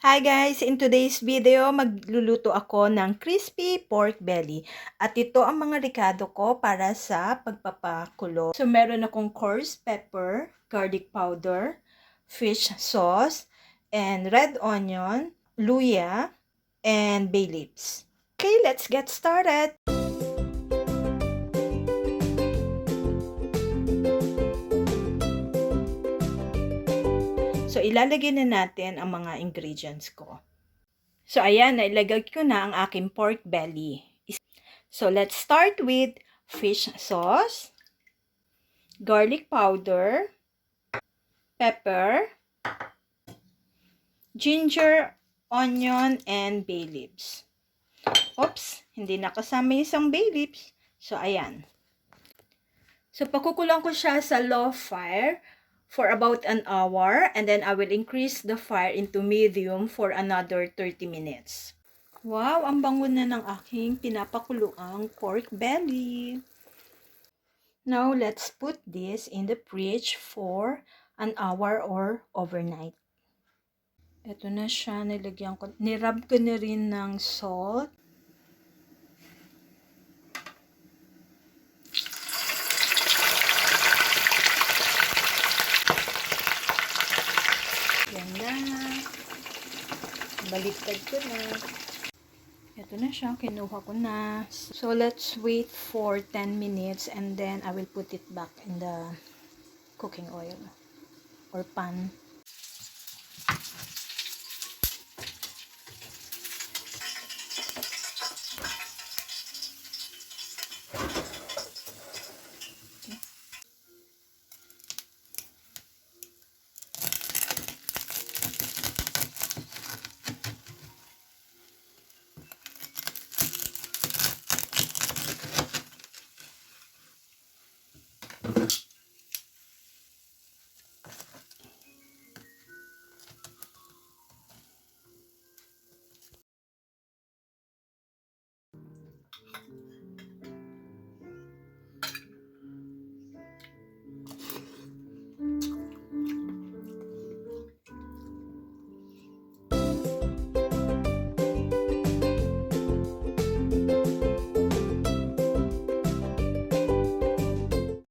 Hi guys! In today's video, magluluto ako ng crispy pork belly. At ito ang mga rekado ko para sa pagpapakulo. So meron akong coarse pepper, garlic powder, fish sauce, and red onion, luya, and bay leaves. Okay, let's get started! So, ilalagay na natin ang mga ingredients ko. So, ayan, nailagay ko na ang aking pork belly. So, let's start with fish sauce, garlic powder, pepper, ginger, onion, and bay leaves. Oops, hindi nakasama yung isang bay leaves. So, ayan. So, pakukulang ko siya sa low fire for about an hour, and then I will increase the fire into medium for another 30 minutes. Wow, ang bango na ng aking pinapakuluang pork belly. Now, let's put this in the fridge for an hour or overnight. Ito na siya, nirub ko na rin ng salt. Yan na. Baliktad ko na. Ito na siya, kinuha ko na. So, let's wait for 10 minutes and then I will put it back in the cooking oil or pan.